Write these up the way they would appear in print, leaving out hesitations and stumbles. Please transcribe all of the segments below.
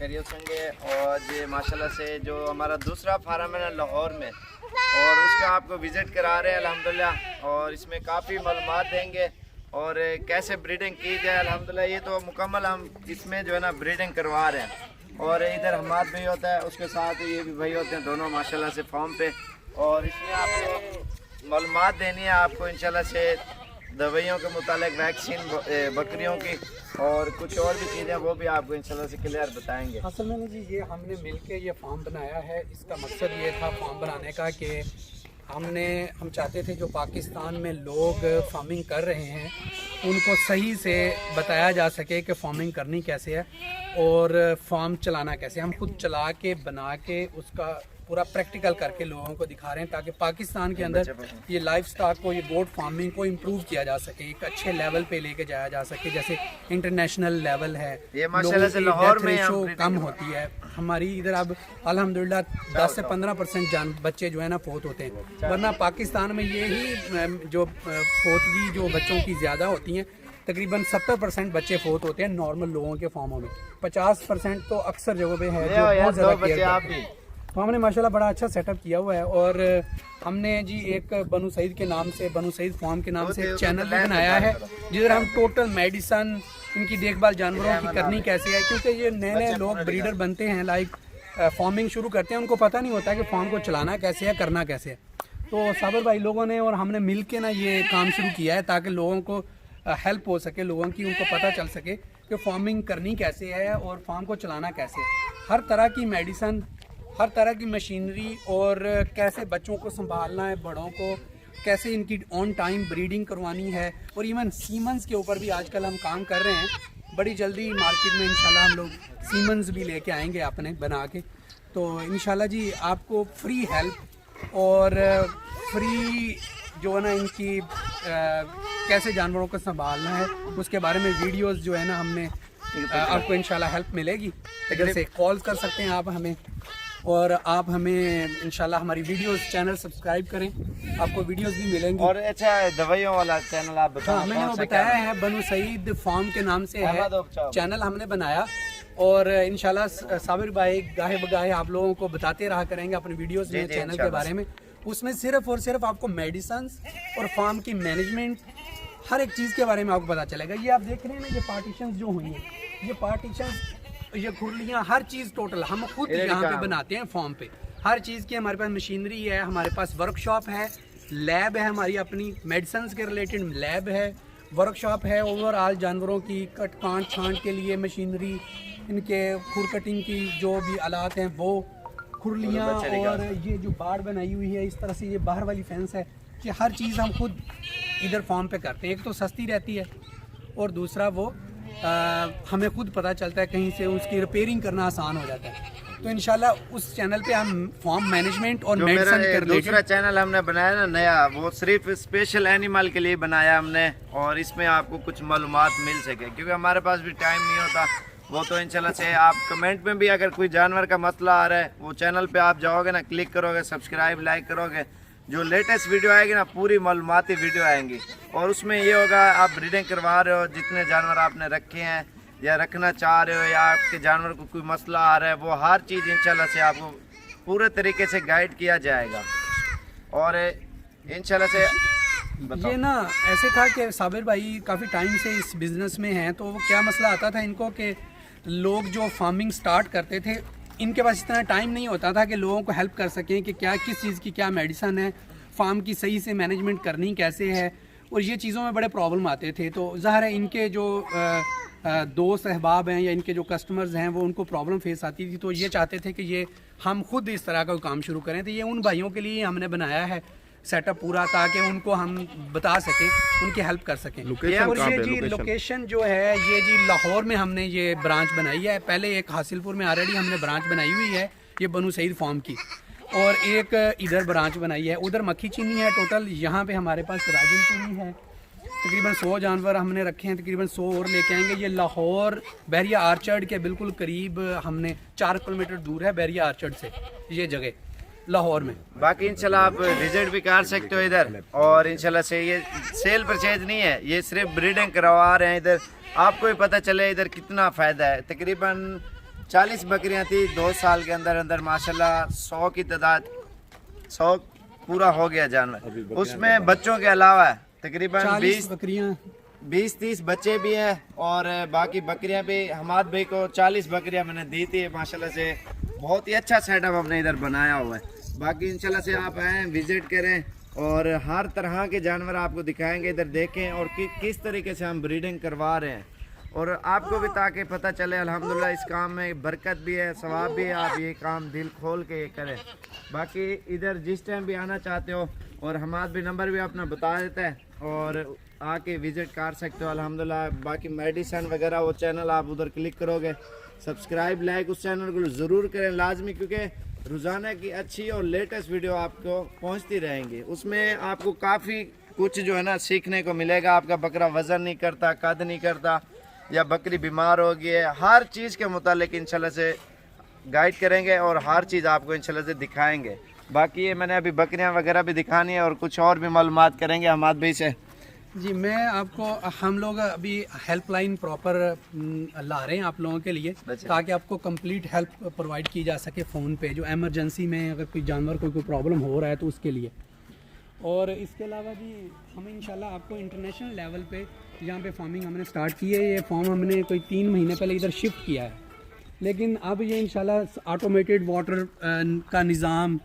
खैरियत होंगे। और ये माशाल्लाह से जो हमारा दूसरा फार्म है ना लाहौर में, और उसका आपको विज़िट करा रहे हैं अल्हम्दुलिल्लाह। और इसमें काफ़ी मालूमात देंगे और कैसे ब्रीडिंग की जाए। अल्हम्दुलिल्लाह ये तो मुकम्मल हम इसमें जो है ना ब्रीडिंग करवा रहे हैं। और इधर हमाद भाई होता है, उसके साथ ये भी भाई होते हैं, दोनों माशाल्लाह से फार्म पे। और इसमें आपको मालूमात देनी है आपको इंशाल्लाह से दवाइयों के मुतालिक, वैक्सीन बकरियों की और कुछ और भी चीज़ें वो भी आपको इंशाल्लाह से क्लियर बताएंगे। असल में जी ये हमने मिलके ये फार्म बनाया है। इसका मकसद ये था फार्म बनाने का कि हम चाहते थे जो पाकिस्तान में लोग फार्मिंग कर रहे हैं उनको सही से बताया जा सके कि फार्मिंग करनी कैसे है और फार्म चलाना कैसे। हम खुद चला के बना के उसका पूरा प्रैक्टिकल करके लोगों को दिखा रहे हैं ताकि पाकिस्तान के अंदर ये लाइफ स्टॉक को, ये गोट फार्मिंग को इम्प्रूव किया जा सके, एक अच्छे लेवल पे लेके जाया जा सके। जैसे इंटरनेशनल लेवल है, ये माशाल्लाह से लाहौर में रेशो कम होती है हमारी इधर। अब अल्हम्दुलिल्लाह 10 से 15% बच्चे जो है ना फोत होते हैं, वरना पाकिस्तान में यही जो फोतगी जो बच्चों की ज़्यादा होती हैं, तकरीबन 70% बच्चे फोत होते हैं नॉर्मल लोगों के फॉर्मों में। 50% तो अक्सर जगहों पे है जो बहुत ज़्यादा केयर करते हैं। तो हमने माशाल्लाह बड़ा अच्छा सेटअप किया हुआ है। और हमने जी एक बनु सईद के नाम से, बनु सईद फार्म के नाम से एक चैनल भी बनाया है जिधर हम टोटल मेडिसन, इनकी देखभाल जानवरों की करनी कैसे है। क्योंकि ये नए नए लोग ब्रीडर बनते हैं, लाइक फार्मिंग शुरू करते हैं, उनको पता नहीं होता कि फार्म को चलाना कैसे है, करना कैसे है। तो साबिर भाई लोगों ने और हमने मिल के ना ये काम शुरू किया है ताकि लोगों को हेल्प हो सके, लोगों की उनको पता चल सके कि फार्मिंग करनी कैसे है और फार्म को चलाना कैसे है। हर तरह की मेडिसन, हर तरह की मशीनरी और कैसे बच्चों को संभालना है, बड़ों को कैसे इनकी ऑन टाइम ब्रीडिंग करवानी है। और इवन सीमन्स के ऊपर भी आजकल हम काम कर रहे हैं। बड़ी जल्दी मार्केट में इंशाल्लाह हम लोग सीमन्स भी लेके आएंगे अपने बना के। तो इंशाल्लाह जी आपको फ्री हेल्प और फ्री जो है ना इनकी कैसे जानवरों को संभालना है उसके बारे में वीडियोस जो है ना हमने आपको इंशाल्लाह हेल्प मिलेगी। इधर से कॉल कर सकते हैं आप हमें, और आप हमें इंशाल्लाह हमारी वीडियोस चैनल सब्सक्राइब करें, आपको वीडियोस भी मिलेंगी। और अच्छा दवाइयों वाला चैनल आप बताओ। हाँ, मैंने वो बताया है, बनु सईद फार्म के नाम से है चैनल हमने बनाया। और इंशाल्लाह साबिर भाई गाहे बगाहे आप लोगों को बताते रहा करेंगे अपने वीडियोस में चैनल के बारे में। उसमें सिर्फ और सिर्फ आपको मेडिसिन और फार्म की मैनेजमेंट हर एक चीज़ के बारे में आपको पता चलेगा। ये आप देख रहे हैं ना, ये पार्टीशंस जो हुई हैं, ये पार्टीशंस, ये खुरलियाँ, हर चीज़ टोटल हम खुद यहाँ पे बनाते हैं फार्म पे। हर चीज़ की हमारे पास मशीनरी है, हमारे पास वर्कशॉप है, लैब है हमारी अपनी, मेडिसिन के रिलेटेड लैब है, वर्कशॉप है, ओवरऑल जानवरों की कट कांट छांट के लिए मशीनरी, इनके खुर कटिंग की जो भी आलात हैं वो, खुरलियाँ, और ये जो बाड़ बनाई हुई है इस तरह से, ये बाहर वाली फेंस है, कि हर चीज़ हम खुद इधर फार्म पे करते हैं। एक तो सस्ती रहती है और दूसरा वो हमें खुद पता चलता है, कहीं से उसकी रिपेयरिंग करना आसान हो जाता है। तो इंशाल्लाह उस चैनल पे हम फार्म मैनेजमेंट और मेडिसिन के रिलेटेड दूसरा चैनल हमने बनाया ना नया, वो सिर्फ स्पेशल एनिमल के लिए बनाया हमने, और इसमें आपको कुछ मालूमात मिल सके, क्योंकि हमारे पास भी टाइम नहीं होता। वो तो इंशाल्लाह से आप कमेंट में भी अगर कोई जानवर का मसला आ रहा है, वो चैनल पे आप जाओगे ना, क्लिक करोगे, सब्सक्राइब लाइक करोगे, जो लेटेस्ट वीडियो आएगी ना पूरी मालूमाती वीडियो आएंगी। और उसमें ये होगा आप ब्रीडिंग करवा रहे हो, जितने जानवर आपने रखे हैं या रखना चाह रहे हो, या आपके जानवर को कोई मसला आ रहा है, वो हर चीज़ इंशाल्लाह से आपको पूरे तरीके से गाइड किया जाएगा। और इंशाल्लाह से ये ना ऐसे था कि साबिर भाई काफ़ी टाइम से इस बिज़नेस में हैं, तो वो क्या मसला आता था इनको कि लोग जो फार्मिंग स्टार्ट करते थे, इनके पास इतना टाइम नहीं होता था कि लोगों को हेल्प कर सकें कि क्या किस चीज़ की क्या मेडिसिन है, फार्म की सही से मैनेजमेंट करनी कैसे है, और ये चीज़ों में बड़े प्रॉब्लम आते थे। तो ज़ाहिर है इनके जो दोस्त अहबाब हैं या इनके जो कस्टमर्स हैं वो उनको प्रॉब्लम फेस आती थी। तो ये चाहते थे कि ये हम खुद इस तरह का काम शुरू करें। तो ये उन भाइयों के लिए हमने बनाया है सेटअप पूरा, ताकि उनको हम बता सकें, उनकी हेल्प कर सकें। और ये जी लोकेशन जो है, ये जी लाहौर में हमने ये ब्रांच बनाई है। पहले एक हासिलपुर में ऑलरेडी हमने ब्रांच बनाई हुई है ये बनु सईद फार्म की, और एक इधर ब्रांच बनाई है, उधर मक्खी चीनी है। टोटल यहाँ पे हमारे पास राजनपुरी है, तकरीबन 100 जानवर हमने रखे हैं, तकरीबन 100 और लेके आएंगे। ये लाहौर बहरिया आर्चर्ड के बिल्कुल करीब, हमने 4 किलोमीटर दूर है बहरिया आर्चर्ड से ये जगह लाहौर में। बाकी इंशाल्लाह आप विजिट भी कर सकते हो इधर। और इंशाल्लाह से ये सेल परचेज नहीं है, ये सिर्फ ब्रीडिंग करवा रहे हैं इधर, आपको भी पता चले इधर कितना फ़ायदा है। तकरीबन 40 बकरियां थी 2 साल के अंदर अंदर माशाल्लाह 100 की तादाद 100 पूरा हो गया जानवर। उसमें बच्चों के अलावा तकरीबन 40 बकरियां 20-30 बच्चे भी हैं और बाकी बकरियां भी। हमाद भाई को 40 बकरियां मैंने दी थी माशाल्लाह से। बहुत ही अच्छा सेटअप हमने इधर बनाया हुआ है। बाकी इंशाल्लाह से आप आएँ, विज़िट करें और हर तरह के जानवर आपको दिखाएंगे। इधर देखें और किस तरीके से हम ब्रीडिंग करवा रहे हैं और आपको भी ताकि पता चले अल्हम्दुलिल्लाह इस काम में बरकत भी है, सवाब भी है। आप ये काम दिल खोल के करें। बाकी इधर जिस टाइम भी आना चाहते हो और हमाद भी नंबर भी अपना बता देता है और आके विज़िट कर सकते हो अल्हम्दुलिल्लाह। बाकी मेडिसन वगैरह वो चैनल आप उधर क्लिक करोगे, सब्सक्राइब लाइक उस चैनल को ज़रूर करें लाजमी, क्योंकि रोज़ाना की अच्छी और लेटेस्ट वीडियो आपको पहुंचती रहेंगी। उसमें आपको काफ़ी कुछ जो है ना सीखने को मिलेगा। आपका बकरा वज़न नहीं करता, कद नहीं करता या बकरी बीमार हो गई है, हर चीज़ के मुतालिक इंशाल्लाह से गाइड करेंगे और हर चीज़ आपको इंशाल्लाह से दिखाएंगे। बाकी ये मैंने अभी बकरियां वगैरह भी दिखानी है और कुछ और भी मालूमात करेंगे हमाद भाई से। जी मैं आपको, हम लोग अभी हेल्पलाइन प्रॉपर ला रहे हैं आप लोगों के लिए ताकि आपको कंप्लीट हेल्प प्रोवाइड की जा सके फ़ोन पे, जो एमरजेंसी में अगर कोई जानवर को कोई प्रॉब्लम हो रहा है तो उसके लिए। और इसके अलावा भी हम इंशाल्लाह आपको इंटरनेशनल लेवल पे यहाँ पे फार्मिंग हमने स्टार्ट की है। ये फॉर्म हमने कोई 3 महीने पहले इधर शिफ्ट किया है, लेकिन अब ये इंशाल्लाह ऑटोमेटेड वाटर का निज़ाम,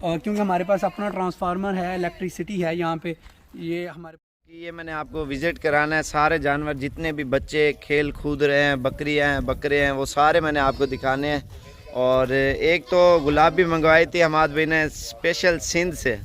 क्योंकि हमारे पास अपना ट्रांसफार्मर है, इलेक्ट्रिसिटी है यहाँ पे। ये हमारे ये मैंने आपको विज़िट कराना है। सारे जानवर जितने भी बच्चे खेल कूद रहे हैं, बकरियां हैं, बकरे हैं, वो सारे मैंने आपको दिखाने हैं। और एक तो गुलाबी मंगवाई थी हमाद भाई ने स्पेशल सिंध से,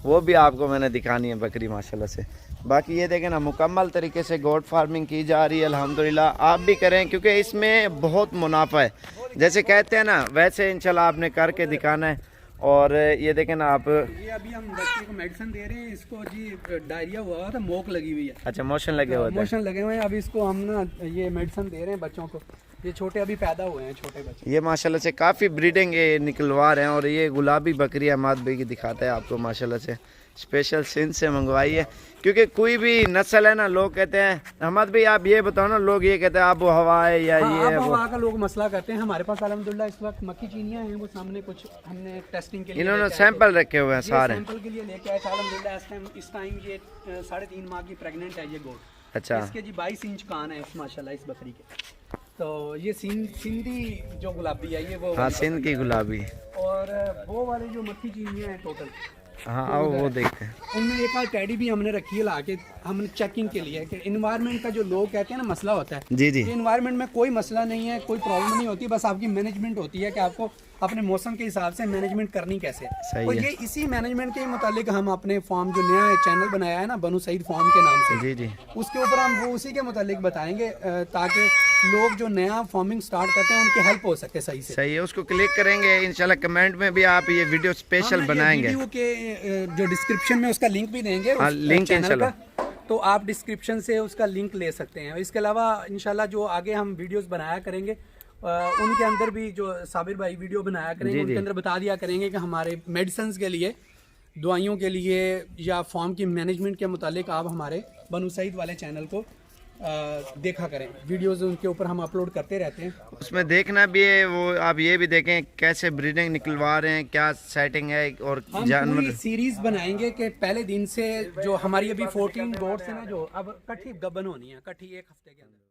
वो भी आपको मैंने दिखानी है बकरी माशाल्लाह से। बाकी ये देखें ना, मुकम्मल तरीके से गोट फार्मिंग की जा रही है अल्हम्दुलिल्लाह। आप भी करें क्योंकि इसमें बहुत मुनाफा है। जैसे कहते हैं ना वैसे इंशाल्लाह आपने करके दिखाना है। और ये देखें ना आप, ये अभी हम बच्चे को मेडिसिन दे रहे हैं। इसको जी डायरिया हुआ था, मोक लगी हुई है। अच्छा, मोशन लगे हुए थे। मोशन लगे हुए हैं। अभी इसको हम ना ये मेडिसिन दे रहे हैं बच्चों को। ये छोटे अभी पैदा हुए हैं, छोटे बच्चे। ये माशाल्लाह से काफ़ी ब्रीडिंग ये निकलवा रहे हैं। और ये गुलाबी बकरी हमाद भाई की दिखाता है आपको माशाल्लाह से, स्पेशल सिंध से मंगवाई है। क्योंकि कोई भी नस्ल है ना, लोग कहते हैं हमाद भाई आप ये बताओ ना, लोग ये कहते हैं आबो हवा है या ये है वो हवा का लोग मसला करते हैं। हमारे पास अल्हम्दुलिल्लाह इस वक्त मक्खी चीनियाँ हैं, वो सामने कुछ हमने टेस्टिंग के लिए इन्होंने सैंपल रखे हुए हैं सारे। सैंपल के लिए लेके आए थे अल्हम्दुलिल्लाह। इस टाइम ये 3.5 माह की प्रेग्नेंट है ये गोट। अच्छा, इसके जी 22 इंच कान है माशाल्लाह इस बकरी के। तो ये सिंधी जो गुलाबी है ये वो, हाँ सिंध की गुलाबी। और वो वाले जो मक्खी चीनियाँ हैं टोटल, हाँ आओ वो देखते हैं। उनमें एक आध टैडी भी हमने रखी है लाके, हमने चेकिंग के लिए कि इन्वायरमेंट का जो लोग कहते हैं ना मसला होता है, जी जी, इन्वायरमेंट में कोई मसला नहीं है, कोई प्रॉब्लम नहीं होती। बस आपकी मैनेजमेंट होती है कि आपको अपने मौसम के हिसाब से मैनेजमेंट करनी कैसे। सही और है। ये इसी मैनेजमेंट के मुतालिक हम अपने फॉर्म जो नया चैनल बनाया है ना बनु सईद फॉर्म के नाम से, जी जी, उसके ऊपर हम वो उसी के मुतालिक बताएंगे ताकि लोग जो नया फार्मिंग स्टार्ट करते हैं उनकी हेल्प हो सके सही से। सही है। उसको क्लिक करेंगे इंशाल्लाह, कमेंट में भी आप ये वीडियो स्पेशल बनाएंगे। वीडियो के जो डिस्क्रिप्शन में उसका लिंक भी देंगे, हाँ, लिंक चैनल इंशाल्लाह, का, तो आप डिस्क्रिप्शन से उसका लिंक ले सकते हैं। इसके अलावा इंशाल्लाह जो आगे हम वीडियोस बनाया करेंगे उनके अंदर भी जो साबिर भाई वीडियो बनाया करेंगे उनके अंदर बता दिया करेंगे कि हमारे मेडिसिन के लिए, दवाइयों के लिए या फार्म की मैनेजमेंट के मुतालिक आप हमारे बनु सईद वाले चैनल को देखा करें। वीडियोस उनके ऊपर हम अपलोड करते रहते हैं, उसमें देखना भी है। वो आप ये भी देखें कैसे ब्रीडिंग निकलवा रहे हैं, क्या सेटिंग है। और हम पूरी सीरीज बनाएंगे कि पहले दिन से जो हमारी अभी 14 गोट्स है ना, जो अब कट्ठी गबन होनी है, कट्ठी 1 हफ्ते के अंदर।